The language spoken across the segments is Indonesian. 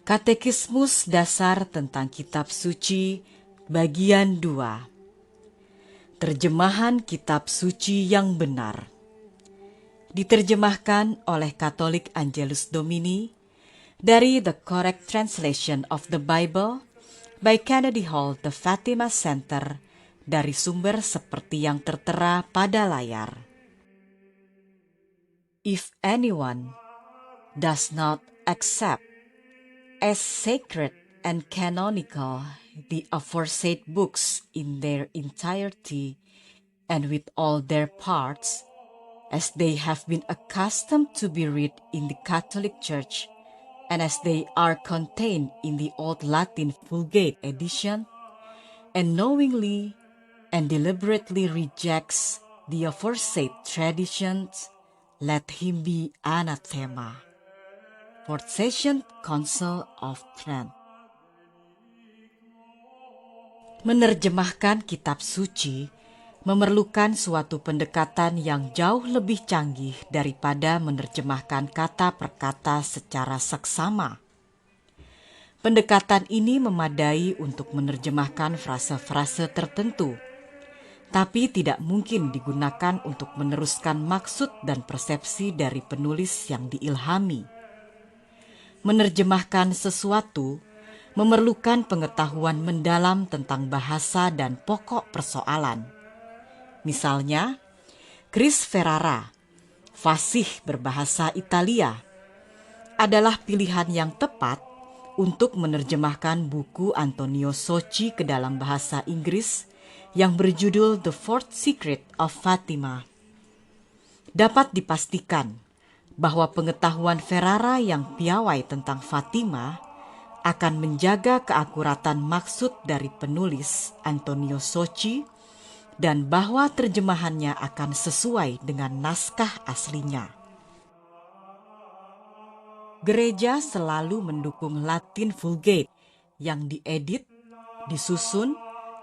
Katekismus Dasar tentang Kitab Suci Bagian 2. Terjemahan Kitab Suci yang benar. Diterjemahkan oleh Katolik Angelus Domini dari The Correct Translation of the Bible by Kennedy Hall The Fatima Center dari sumber seperti yang tertera pada layar. If anyone does not accept as sacred and canonical the aforesaid books in their entirety and with all their parts, as they have been accustomed to be read in the Catholic Church and as they are contained in the Old Latin Vulgate edition, and knowingly and deliberately rejects the aforesaid traditions, let him be anathema. Fourth Session Council of Trent. Menerjemahkan kitab suci memerlukan suatu pendekatan yang jauh lebih canggih daripada menerjemahkan kata per kata secara seksama. Pendekatan ini memadai untuk menerjemahkan frase-frase tertentu, tapi tidak mungkin digunakan untuk meneruskan maksud dan persepsi dari penulis yang diilhami. Menerjemahkan sesuatu memerlukan pengetahuan mendalam tentang bahasa dan pokok persoalan. Misalnya, Chris Ferrara, fasih berbahasa Italia, adalah pilihan yang tepat untuk menerjemahkan buku Antonio Socci ke dalam bahasa Inggris yang berjudul The Fourth Secret of Fatima. Dapat dipastikan bahwa pengetahuan Ferrara yang piawai tentang Fatima akan menjaga keakuratan maksud dari penulis Antonio Socci dan bahwa terjemahannya akan sesuai dengan naskah aslinya. Gereja selalu mendukung Latin Vulgate yang diedit, disusun,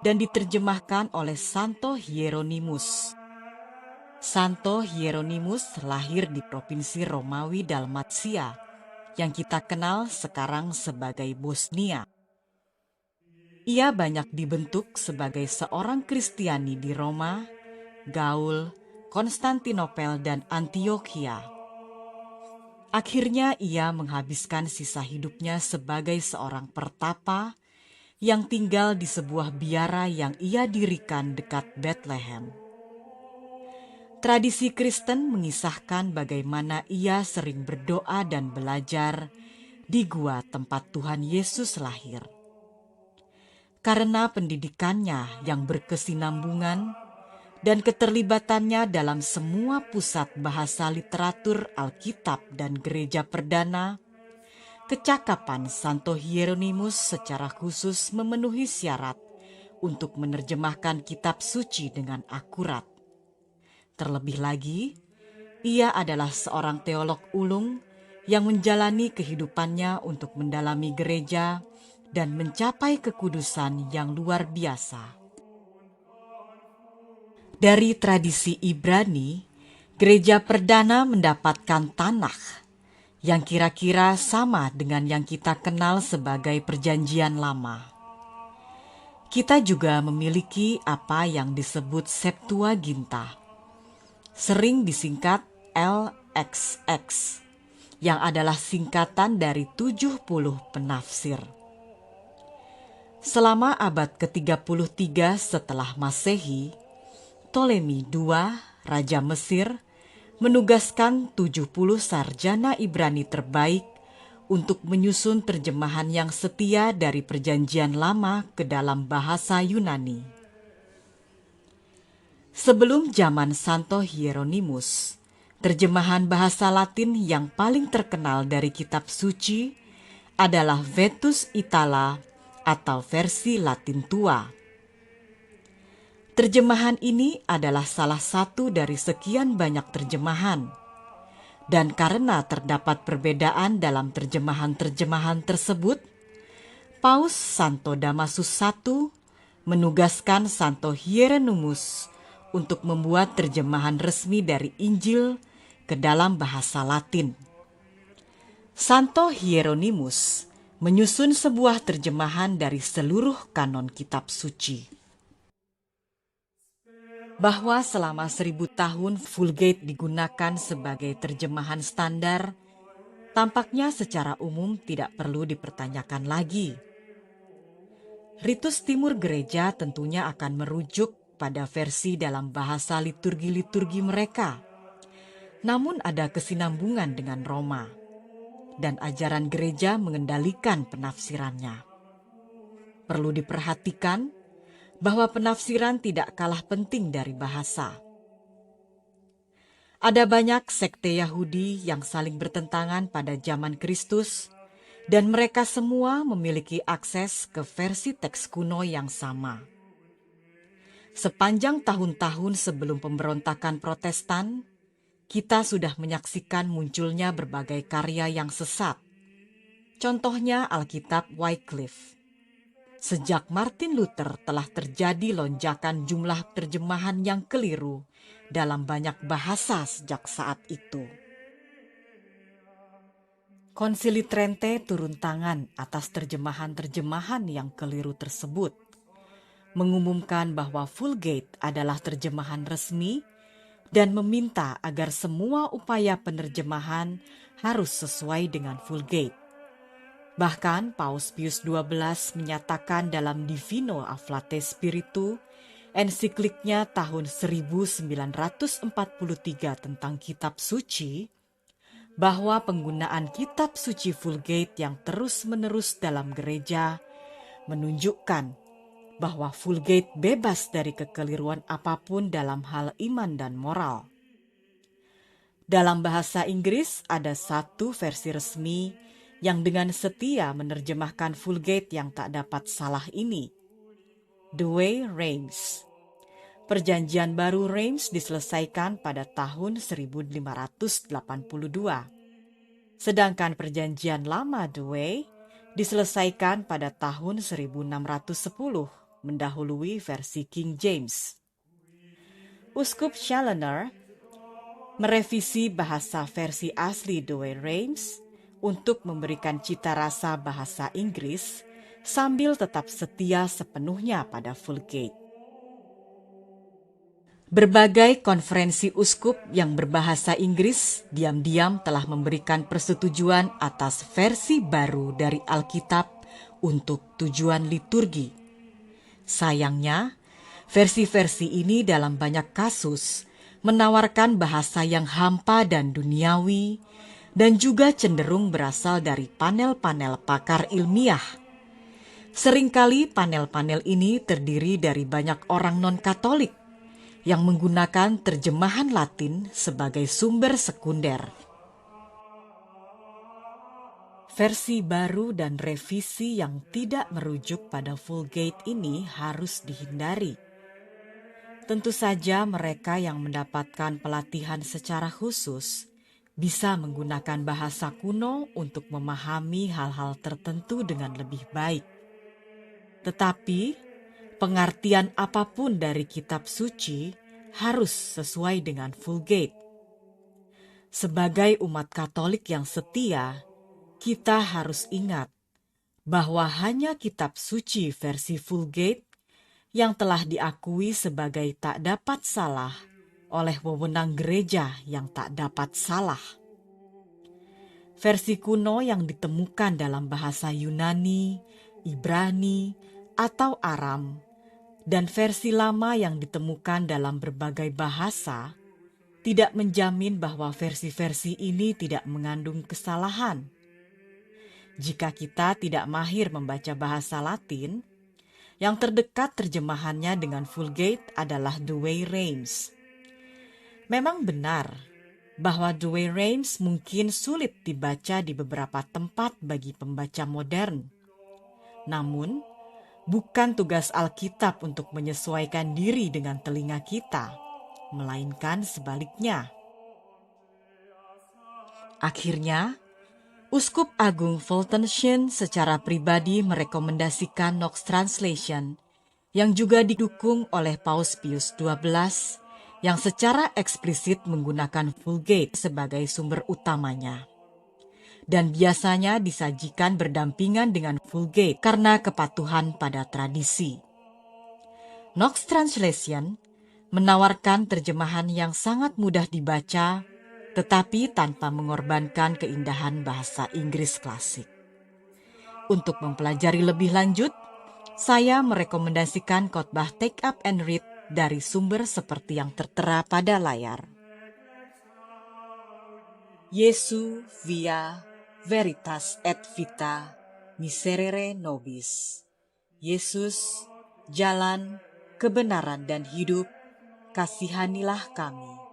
dan diterjemahkan oleh Santo Hieronymus. Santo Hieronymus lahir di Provinsi Romawi Dalmatia, yang kita kenal sekarang sebagai Bosnia. Ia banyak dibentuk sebagai seorang Kristiani di Roma, Gaul, Konstantinopel, dan Antioquia. Akhirnya ia menghabiskan sisa hidupnya sebagai seorang pertapa yang tinggal di sebuah biara yang ia dirikan dekat Bethlehem. Tradisi Kristen mengisahkan bagaimana ia sering berdoa dan belajar di gua tempat Tuhan Yesus lahir. Karena pendidikannya yang berkesinambungan dan keterlibatannya dalam semua pusat bahasa literatur Alkitab dan Gereja Perdana, kecakapan Santo Hieronymus secara khusus memenuhi syarat untuk menerjemahkan kitab suci dengan akurat. Terlebih lagi, ia adalah seorang teolog ulung yang menjalani kehidupannya untuk mendalami gereja dan mencapai kekudusan yang luar biasa. Dari tradisi Ibrani, gereja perdana mendapatkan tanah yang kira-kira sama dengan yang kita kenal sebagai Perjanjian Lama. Kita juga memiliki apa yang disebut Septuaginta, sering disingkat LXX, yang adalah singkatan dari 70 penafsir. Selama abad ke-33 setelah Masehi, Ptolemy II, Raja Mesir, menugaskan 70 sarjana Ibrani terbaik untuk menyusun terjemahan yang setia dari Perjanjian Lama ke dalam bahasa Yunani. Sebelum zaman Santo Hieronymus, terjemahan bahasa Latin yang paling terkenal dari kitab suci adalah Vetus Itala atau versi Latin tua. Terjemahan ini adalah salah satu dari sekian banyak terjemahan, dan karena terdapat perbedaan dalam terjemahan-terjemahan tersebut, Paus Santo Damasus I menugaskan Santo Hieronymus untuk membuat terjemahan resmi dari Injil ke dalam bahasa Latin. Santo Hieronymus menyusun sebuah terjemahan dari seluruh kanon kitab suci. Bahwa selama 1000 tahun Vulgate digunakan sebagai terjemahan standar, tampaknya secara umum tidak perlu dipertanyakan lagi. Ritus timur gereja tentunya akan merujuk pada versi dalam bahasa liturgi-liturgi mereka. Namun ada kesinambungan dengan Roma, dan ajaran gereja mengendalikan penafsirannya. Perlu diperhatikan bahwa penafsiran tidak kalah penting dari bahasa. Ada banyak sekte Yahudi yang saling bertentangan pada zaman Kristus, dan mereka semua memiliki akses ke versi teks kuno yang sama. Sepanjang tahun-tahun sebelum pemberontakan Protestan, kita sudah menyaksikan munculnya berbagai karya yang sesat. Contohnya Alkitab Wycliffe. Sejak Martin Luther telah terjadi lonjakan jumlah terjemahan yang keliru dalam banyak bahasa sejak saat itu. Konsili Trente turun tangan atas terjemahan-terjemahan yang keliru tersebut, mengumumkan bahwa Vulgate adalah terjemahan resmi dan meminta agar semua upaya penerjemahan harus sesuai dengan Vulgate. Bahkan Paus Pius XII menyatakan dalam Divino Afflate Spiritu, ensikliknya tahun 1943 tentang kitab suci, bahwa penggunaan kitab suci Vulgate yang terus-menerus dalam gereja menunjukkan bahwa Vulgate bebas dari kekeliruan apapun dalam hal iman dan moral. Dalam bahasa Inggris ada satu versi resmi yang dengan setia menerjemahkan Vulgate yang tak dapat salah ini, Douay-Rheims. Perjanjian baru Reims diselesaikan pada tahun 1582. Sedangkan perjanjian lama Douay diselesaikan pada tahun 1610, mendahului versi King James. Uskup Challoner merevisi bahasa versi asli Douay-Rheims untuk memberikan cita rasa bahasa Inggris sambil tetap setia sepenuhnya pada Vulgate. Berbagai konferensi uskup yang berbahasa Inggris diam-diam telah memberikan persetujuan atas versi baru dari Alkitab untuk tujuan liturgi. Sayangnya, versi-versi ini dalam banyak kasus menawarkan bahasa yang hampa dan duniawi, dan juga cenderung berasal dari panel-panel pakar ilmiah. Seringkali panel-panel ini terdiri dari banyak orang non-Katolik yang menggunakan terjemahan Latin sebagai sumber sekunder. Versi baru dan revisi yang tidak merujuk pada Vulgate ini harus dihindari. Tentu saja mereka yang mendapatkan pelatihan secara khusus bisa menggunakan bahasa kuno untuk memahami hal-hal tertentu dengan lebih baik. Tetapi, pengertian apapun dari kitab suci harus sesuai dengan Vulgate. Sebagai umat Katolik yang setia, kita harus ingat bahwa hanya kitab suci versi Vulgate yang telah diakui sebagai tak dapat salah oleh wewenang gereja yang tak dapat salah. Versi kuno yang ditemukan dalam bahasa Yunani, Ibrani, atau Aram, dan versi lama yang ditemukan dalam berbagai bahasa, tidak menjamin bahwa versi-versi ini tidak mengandung kesalahan. Jika kita tidak mahir membaca bahasa Latin, yang terdekat terjemahannya dengan Vulgate adalah Douay-Rheims. Memang benar bahwa Douay-Rheims mungkin sulit dibaca di beberapa tempat bagi pembaca modern. Namun, bukan tugas Alkitab untuk menyesuaikan diri dengan telinga kita, melainkan sebaliknya. Akhirnya, Uskup Agung Voltenschen secara pribadi merekomendasikan Knox Translation yang juga didukung oleh Paus Pius XII yang secara eksplisit menggunakan Vulgate sebagai sumber utamanya. dan biasanya disajikan berdampingan dengan Vulgate karena kepatuhan pada tradisi. Knox Translation menawarkan terjemahan yang sangat mudah dibaca, tetapi tanpa mengorbankan keindahan bahasa Inggris klasik. Untuk mempelajari lebih lanjut, saya merekomendasikan khotbah Take Up and Read dari sumber seperti yang tertera pada layar. Jesu via veritas et vita miserere nobis. Yesus, jalan, kebenaran dan hidup, kasihanilah kami.